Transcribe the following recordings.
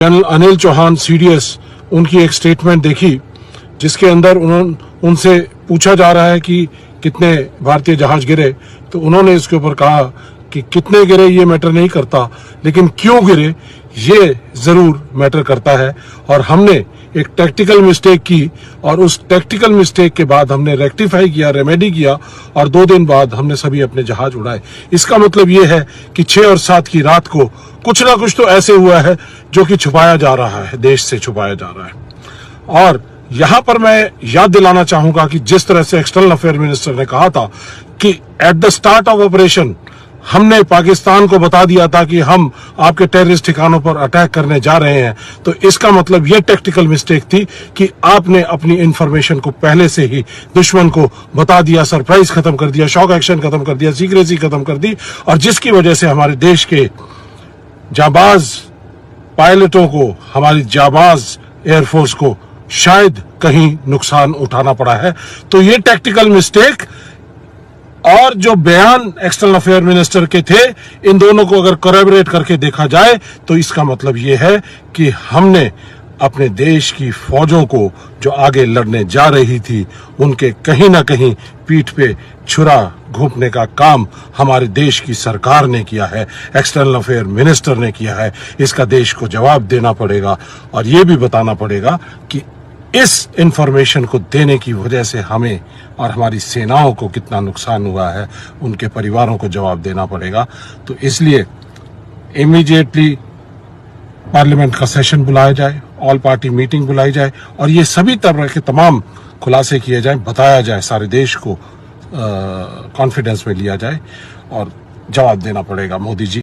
General Anil Chauhan CDS, उनकी एक statement देखी जिसके अंदर उनसे पूछा जा रहा है कि कितने भारतीय जहाज गिरे, तो उन्होंने इसके ऊपर कहा कि कितने गिरे ये मैटर नहीं करता, लेकिन क्यों गिरे ये जरूर मैटर करता है। और हमने एक टैक्टिकल मिस्टेक की और उस टैक्टिकल मिस्टेक के बाद हमने रेक्टिफाई किया, रेमेडी किया और 2 दिन बाद हमने सभी अपने जहाज उड़ाए। इसका मतलब ये है कि 6 और 7 की रात को कुछ ना कुछ तो ऐसे हुआ है जो कि छुपाया जा रहा है, देश से छुपाया जा रहा है। और यहां पर मैं याद दिलाना चाहूंगा कि जिस तरह से एक्सटर्नल अफेयर मिनिस्टर ने कहा था कि at the start of operation हमने पाकिस्तान को बता दिया था कि हम आपके टेररिस्ट ठिकानों पर अटैक करने जा रहे हैं, तो इसका मतलब यह टैक्टिकल मिस्टेक थी कि आपने अपनी इंफॉर्मेशन को पहले से ही दुश्मन को बता दिया, सरप्राइज खत्म कर दिया, शॉक एक्शन खत्म कर दिया, सीक्रेसी खत्म कर दी, और जिसकी वजह से हमारे देश के जाबाज पायलटों को, हमारी जाबाज एयरफोर्स को शायद कहीं नुकसान उठाना पड़ा है। तो ये टैक्टिकल मिस्टेक और जो बयान एक्सटर्नल अफेयर मिनिस्टर के थे, इन दोनों को अगर कोलैबोरेट करके देखा जाए तो इसका मतलब ये है कि हमने अपने देश की फौजों को जो आगे लड़ने जा रही थी उनके कहीं ना कहीं पीठ पे छुरा घोंपने का काम हमारे देश की सरकार ने किया है, एक्सटर्नल अफेयर मिनिस्टर ने किया है। इसका देश को जवाब देना पड़ेगा और ये भी बताना पड़ेगा कि इस इंफॉर्मेशन को देने की वजह से हमें और हमारी सेनाओं को कितना नुकसान हुआ है, उनके परिवारों को जवाब देना पड़ेगा। तो इसलिए इमीडिएटली पार्लियामेंट का सेशन बुलाया जाए, ऑल पार्टी मीटिंग बुलाई जाए और ये सभी तरह के तमाम खुलासे किए जाए, बताया जाए, सारे देश को कॉन्फिडेंस में लिया जाए और जवाब देना पड़ेगा। मोदी जी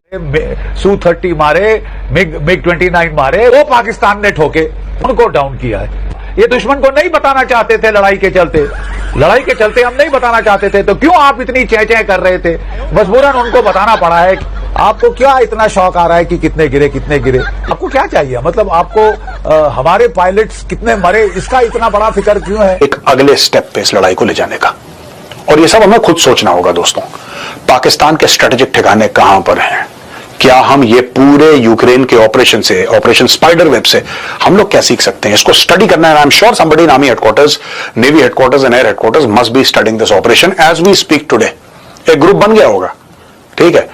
Su-30 मारे, मिग 29 मारे, वो पाकिस्तान ने ठोके, उनको डाउन किया है। ये दुश्मन को नहीं बताना चाहते थे, लड़ाई के चलते हम नहीं बताना चाहते थे, तो क्यों आप इतनी चें कर रहे थे? मजबूरन उनको बताना पड़ा है। आपको क्या इतना शौक आ रहा है कि कितने गिरे? आपको क्या चाहिए? मतलब आपको हमारे पायलट्स कितने मरे, इसका इतना बड़ा फिक्र क्यों है? एक अगले स्टेप पे इस लड़ाई को ले जाने का, और ये सब हमें खुद सोचना होगा दोस्तों। पाकिस्तान के स्ट्रेटेजिक ठिकाने कहां पर हैं? क्या हम ये पूरे यूक्रेन के ऑपरेशन से, ऑपरेशन स्पाइडर वेब से हम लोग क्या सीख सकते हैं? इसको स्टडी करना है। I am sure somebody in army headquarters, navy headquarters and air headquarters must be studying this operation as we speak today. एक ग्रुप बन गया होगा, ठीक है।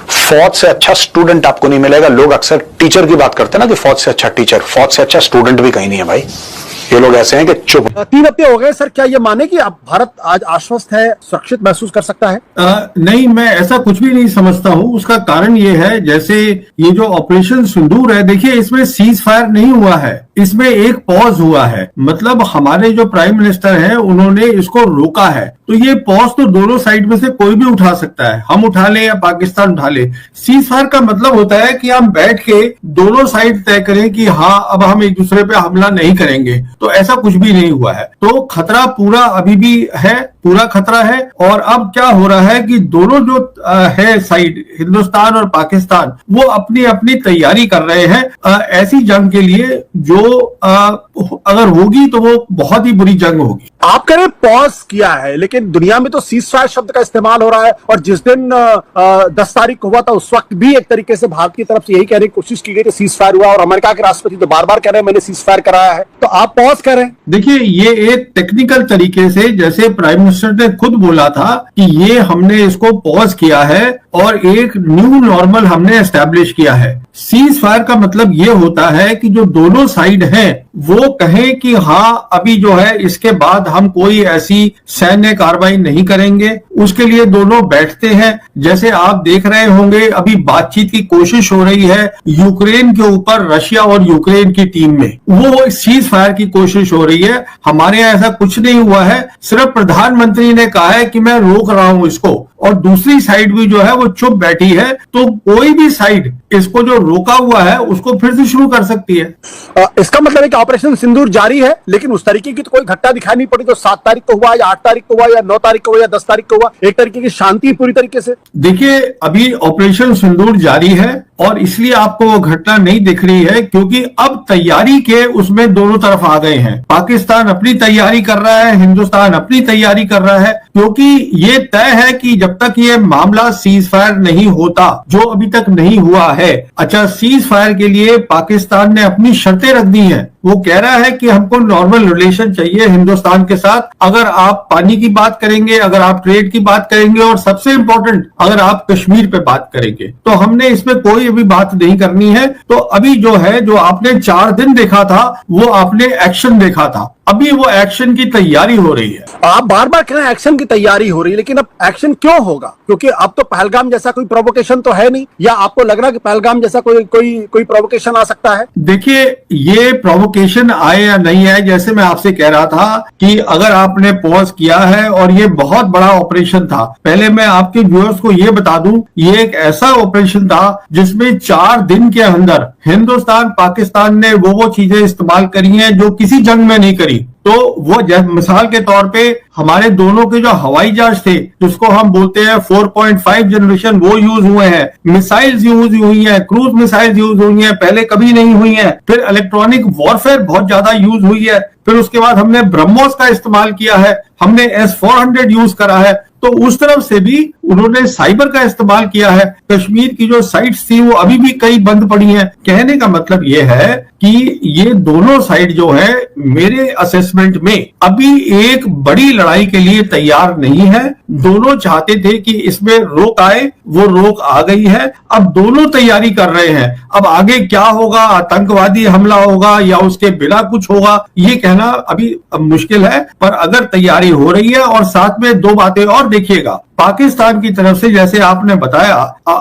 फौज से अच्छा स्टूडेंट आपको नहीं मिलेगा। लोग अक्सर टीचर की बात करते हैं ना कि फौज से अच्छा टीचर, फौज से अच्छा स्टूडेंट भी कहीं नहीं है भाई। ये लोग ऐसे हैं कि चुप। 3 हफ्ते हो गए सर, क्या ये माने कि अब भारत आज आश्वस्त है, सुरक्षित महसूस कर सकता है? नहीं, मैं ऐसा कुछ भी नहीं समझता हूं। उसका कारण ये है, जैसे ये जो ऑपरेशन सिंदूर है, देखिए इसमें सीज फायर नहीं हुआ है, इसमें एक पॉज हुआ है। मतलब हमारे जो प्राइम मिनिस्टर हैं उन्होंने इसको रोका है। तो ये पॉज तो दोनों साइड में से कोई भी उठा सकता है, हम उठा ले या पाकिस्तान उठा ले। सीज फायर का मतलब होता है कि हम बैठ के दोनों साइड तय करें कि हाँ अब हम एक दूसरे पे हमला नहीं करेंगे। तो ऐसा कुछ भी नहीं हुआ है। तो खतरा पूरा अभी भी है, पूरा खतरा है। और अब क्या हो रहा है कि दोनों जो है साइड, हिंदुस्तान और पाकिस्तान, वो अपनी अपनी तैयारी कर रहे हैं ऐसी जंग के लिए जो अगर होगी तो वो बहुत ही बुरी जंग होगी। आप कह रहे पॉज किया है, लेकिन दुनिया में तो सीज फायर शब्द का इस्तेमाल हो रहा है। और जिस दिन 10 तारीख को हुआ था उस वक्त भी एक तरीके से भारत की तरफ से यही कहने की कोशिश की गई कि सीज फायर हुआ, और अमेरिका के राष्ट्रपति तो बार बार कह रहे हैं मैंने सीज फायर कराया है। तो आप पॉज कर रहे हैं। देखिए ये एक टेक्निकल तरीके से, जैसे प्राइम मिनिस्टर ने खुद बोला था कि ये हमने इसको पॉज किया है और एक न्यू नॉर्मल हमने एस्टैब्लिश किया है। सीज फायर का मतलब ये होता है कि जो दोनों साइड हैं वो कहें कि हाँ अभी जो है इसके बाद हम कोई ऐसी सैन्य कार्रवाई नहीं करेंगे। उसके लिए दोनों बैठते हैं। जैसे आप देख रहे होंगे अभी बातचीत की कोशिश हो रही है यूक्रेन के ऊपर, रशिया और यूक्रेन की टीम में, वो सीज फायर की कोशिश हो रही है। हमारे यहाँ ऐसा कुछ नहीं हुआ है, सिर्फ प्रधानमंत्री ने कहा है कि मैं रोक रहा हूं इसको, और दूसरी साइड भी जो है वो चुप बैठी है। तो कोई भी साइड इसको जो रोका हुआ है उसको फिर से शुरू कर सकती है। इसका मतलब है कि ऑपरेशन सिंदूर जारी है, लेकिन उस तरीके की तो कोई घटना दिखाई नहीं पड़ी। तो 7 तारीख को हुआ या 8 तारीख को हुआ या 9 तारीख को हुआ या 10 तारीख को हुआ, होगा, एक तरीके की शांति पूरी तरीके से? देखिए, अभी ऑपरेशन सिंदूर जारी है और इसलिए आपको वो घटना नहीं दिख रही है क्योंकि अब तैयारी के उसमें दोनों तरफ आ गए हैं। पाकिस्तान अपनी तैयारी कर रहा है, हिंदुस्तान अपनी तैयारी कर रहा है, क्योंकि ये तय है कि जब तक ये मामला सीज फायर नहीं होता, जो अभी तक नहीं हुआ है। अच्छा, सीज फायर के लिए पाकिस्तान ने अपनी शर्तें रख दी हैं। वो कह रहा है कि हमको नॉर्मल रिलेशन चाहिए हिंदुस्तान के साथ। अगर आप पानी की बात करेंगे, अगर आप ट्रेड की बात करेंगे और सबसे इंपॉर्टेंट अगर आप कश्मीर पे बात करेंगे, तो हमने इसमें कोई अभी बात नहीं करनी है। तो अभी जो है, जो आपने 4 दिन देखा था, वो आपने एक्शन देखा था। अभी वो एक्शन की तैयारी हो रही है। आप बार बार कह रहे हैं एक्शन की तैयारी हो रही है, लेकिन अब एक्शन क्यों होगा? क्योंकि अब तो पहलगाम जैसा कोई प्रोवोकेशन तो है नहीं, या आपको लग रहा है कि पहलगाम जैसा कोई प्रोवोकेशन आ सकता है? देखिए, ये प्रोवोकेशन आए या नहीं आए, जैसे मैं आपसे कह रहा था कि अगर आपने पॉज किया है और ये बहुत बड़ा ऑपरेशन था, पहले मैं आपके व्यूअर्स को ये बता दूं, ये एक ऐसा ऑपरेशन था जिसमें 4 दिन के अंदर हिंदुस्तान पाकिस्तान ने वो चीजें इस्तेमाल करी हैं जो किसी जंग में नहीं करी। तो वो मिसाल के तौर पे हमारे दोनों के जो हवाई जहाज थे, जिसको हम बोलते हैं 4.5 जनरेशन, वो यूज हुए हैं। मिसाइल्स यूज हुई हैं, क्रूज मिसाइल्स यूज हुई हैं, पहले कभी नहीं हुई हैं। फिर इलेक्ट्रॉनिक वॉरफेयर बहुत ज्यादा यूज हुई है। फिर उसके बाद हमने ब्रह्मोस का इस्तेमाल किया है, हमने S-400 यूज करा है। तो उस तरफ से भी उन्होंने साइबर का इस्तेमाल किया है। कश्मीर की जो साइट्स थी वो अभी भी कई बंद पड़ी हैं। कहने का मतलब ये है कि ये दोनों साइड जो है, मेरे असेसमेंट में अभी एक बड़ी लड़ाई के लिए तैयार नहीं है। दोनों चाहते थे कि इसमें रोक आए, वो रोक आ गई है। अब दोनों तैयारी कर रहे हैं। अब आगे क्या होगा, आतंकवादी हमला होगा या उसके बिना कुछ होगा, ये कहना अभी मुश्किल है। पर अगर तैयारी हो रही है, और साथ में 2 बातें और देखिएगा, पाकिस्तान की तरफ से जैसे आपने बताया,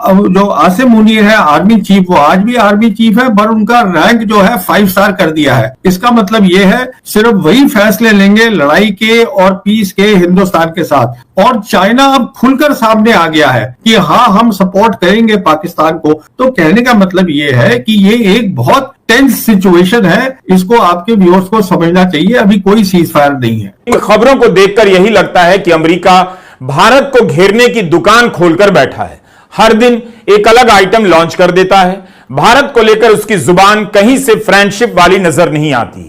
जो आसिम मुनीर है आर्मी चीफ, वो आज भी आर्मी चीफ है, पर उनका रैंक जो है 5 स्टार कर दिया है। इसका मतलब ये है सिर्फ वही फैसले लेंगे लड़ाई के और पीस के हिंदुस्तान के साथ। और चाइना अब खुलकर सामने आ गया है कि हाँ, हम सपोर्ट करेंगे पाकिस्तान को। तो कहने का मतलब ये है कि ये एक बहुत टेंस सिचुएशन है। इसको आपके व्यूअर्स को समझना चाहिए। अभी कोई सीज फायर नहीं है। खबरों को देखकर यही लगता है कि अमेरिका भारत को घेरने की दुकान खोलकर बैठा है। हर दिन एक अलग आइटम लॉन्च कर देता है। भारत को लेकर उसकी जुबान कहीं से फ्रेंडशिप वाली नजर नहीं आती।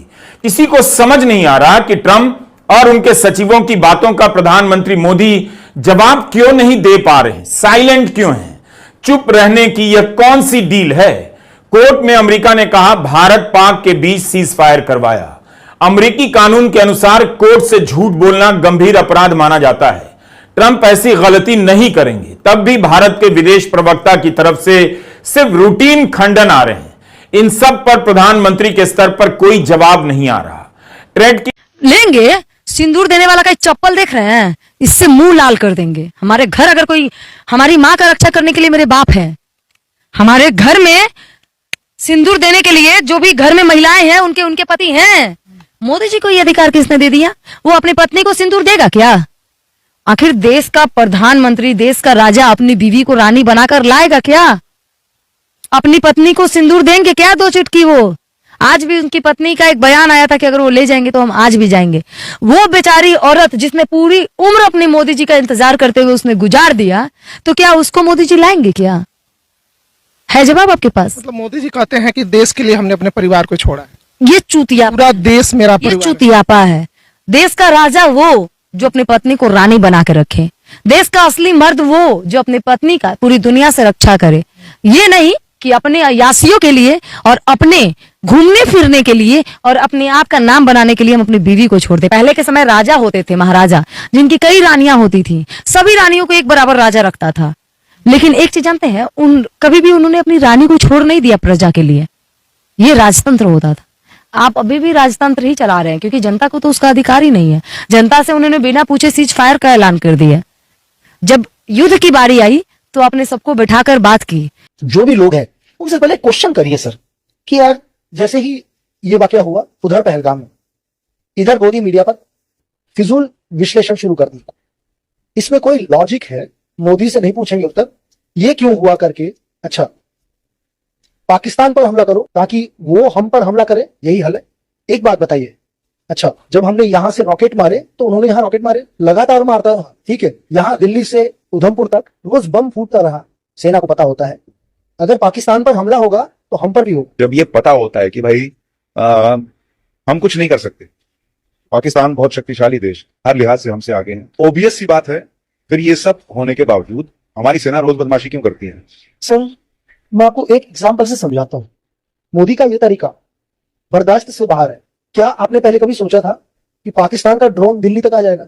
किसी को समझ नहीं आ रहा कि ट्रंप और उनके सचिवों की बातों का प्रधानमंत्री मोदी जवाब क्यों नहीं दे पा रहे, साइलेंट क्यों हैं? चुप रहने की यह कौन सी डील है? कोर्ट में अमेरिका ने कहा भारत पाक के बीच सीज फायर करवाया। अमेरिकी कानून के अनुसार कोर्ट से झूठ बोलना गंभीर अपराध माना जाता है। ट्रंप ऐसी गलती नहीं करेंगे। तब भी भारत के विदेश प्रवक्ता की तरफ से सिर्फ रूटीन खंडन आ रहे हैं। इन सब पर प्रधानमंत्री के स्तर पर कोई जवाब नहीं आ रहा। ट्रेड की लेंगे, सिंदूर देने वाला का चप्पल देख रहे हैं, इससे मुंह लाल कर देंगे। हमारे घर अगर कोई, हमारी माँ का रक्षा करने के लिए मेरे बाप है, हमारे घर में सिंदूर देने के लिए जो भी घर में महिलाएं हैं उनके पति हैं। मोदी जी को ये अधिकार किसने दे दिया? वो अपनी पत्नी को सिंदूर देगा क्या? आखिर देश का प्रधानमंत्री, देश का राजा अपनी बीवी को रानी बनाकर लाएगा क्या? अपनी पत्नी को सिंदूर देंगे क्या 2 चुटकी? वो आज भी उनकी पत्नी का एक बयान आया था कि अगर वो ले जाएंगे तो हम आज भी जाएंगे। वो बेचारी औरत जिसने पूरी उम्र अपने मोदी जी का इंतजार करते हुए उसने गुजार दिया, तो क्या उसको मोदी जी लाएंगे क्या? है जवाब आपके पास? मतलब मोदी जी कहते हैं कि देश के लिए हमने अपने परिवार को छोड़ा है। ये चूतिया, पूरा देश मेरा ये परिवार। चूतियापा है। देश का राजा वो जो अपनी पत्नी को रानी बना के रखे। देश का असली मर्द वो जो अपनी पत्नी का पूरी दुनिया से रक्षा करे। ये नहीं कि अपने अयासियों के लिए और अपने घूमने फिरने के लिए और अपने आप का नाम बनाने के लिए हम अपनी बीवी को छोड़ दे। पहले के समय राजा होते थे, महाराजा, जिनकी कई रानियां होती थी। सभी रानियों को एक बराबर राजा रखता था। लेकिन एक चीज जानते हैं, कभी भी उन्होंने अपनी रानी को छोड़ नहीं दिया प्रजा के लिए। ये राजतंत्र होता था। आप अभी भी राजतंत्र ही चला रहे हैं, क्योंकि जनता को तो उसका अधिकार ही नहीं है। जनता से उन्होंने बिना पूछे सीज फायर का ऐलान कर दिया। जब युद्ध की बारी आई तो आपने सबको बैठाकर बात की। जो भी लोग हैं उनसे पहले क्वेश्चन करिए सर, कि यार जैसे ही ये वाकया हुआ उधर पहलगाम में, इधर मोदी मीडिया पर फिजूल विश्लेषण शुरू कर दी। इसमें कोई लॉजिक है? मोदी से नहीं पूछेंगे उत्तर, ये क्यों हुआ करके। अच्छा, पाकिस्तान पर हमला करो ताकि वो हम पर हमला करे, यही हल है। एक बात बताइए, अच्छा, जब हमने यहां से रॉकेट मारे तो उन्होंने यहां रॉकेट मारे, लगातार मारता रहा, ठीक है, यहां दिल्ली से उधमपुर तक रोज बम फूटता रहा। सेना को पता होता है अगर पाकिस्तान पर हमला होगा तो हम पर भी होगा। जब ये पता होता है कि भाई हम कुछ नहीं कर सकते, पाकिस्तान बहुत शक्तिशाली देश, हर लिहाज से हमसे आगे है, ओबियस सी बात है, फिर ये सब होने के बावजूद हमारी सेना रोज बदमाशी क्यों करती है? सर, मैं आपको एक एग्जांपल से समझाता हूं। मोदी का ये तरीका बर्दाश्त से बाहर है। क्या आपने पहले कभी सोचा था कि पाकिस्तान का ड्रोन दिल्ली तक आ जाएगा?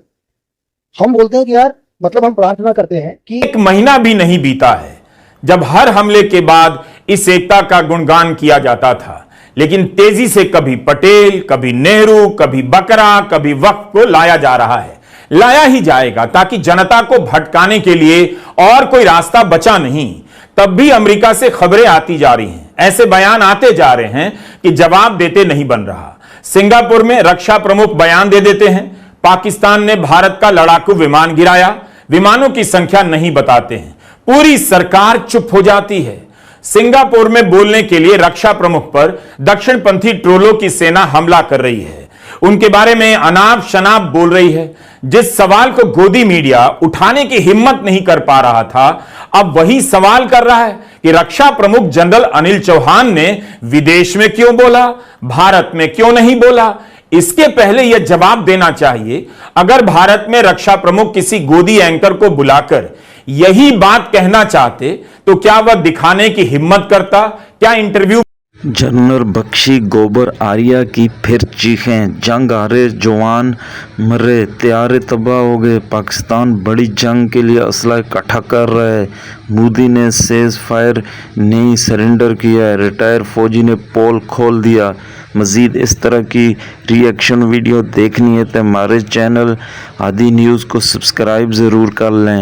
हम बोलते हैं कि यार, मतलब हम प्रार्थना करते हैं कि एक महीना भी नहीं बीता है जब हर हमले के बाद इस एकता का गुणगान किया जाता था, लेकिन तेजी से कभी पटेल, कभी नेहरू, कभी बकरा, कभी वक्फ को लाया जा रहा है, लाया ही जाएगा, ताकि जनता को भटकाने के लिए और कोई रास्ता बचा नहीं। तब भी अमेरिका से खबरें आती जा रही हैं, ऐसे बयान आते जा रहे हैं कि जवाब देते नहीं बन रहा। सिंगापुर में रक्षा प्रमुख बयान दे देते हैं, पाकिस्तान ने भारत का लड़ाकू विमान गिराया, विमानों की संख्या नहीं बताते हैं, पूरी सरकार चुप हो जाती है। सिंगापुर में बोलने के लिए रक्षा प्रमुख पर दक्षिणपंथी ट्रोलों की सेना हमला कर रही है, उनके बारे में अनाप शनाप बोल रही है। जिस सवाल को गोदी मीडिया उठाने की हिम्मत नहीं कर पा रहा था, अब वही सवाल कर रहा है कि रक्षा प्रमुख जनरल अनिल चौहान ने विदेश में क्यों बोला, भारत में क्यों नहीं बोला। इसके पहले यह जवाब देना चाहिए, अगर भारत में रक्षा प्रमुख किसी गोदी एंकर को बुलाकर यही बात कहना चाहते तो क्या वह दिखाने की हिम्मत करता? क्या इंटरव्यू? जनरल बख्शी गोबर आर्या की फिर चीखें, जंग हारे जवान मरे, तैयारे तबाह हो गए, पाकिस्तान बड़ी जंग के लिए असला इकट्ठा कर रहा है, मोदी ने सेज फायर नहीं सरेंडर किया, रिटायर फौजी ने पोल खोल दिया। मज़ीद इस तरह की रिएक्शन वीडियो देखनी है तो हमारे चैनल आदि न्यूज़ को सब्सक्राइब ज़रूर कर लें।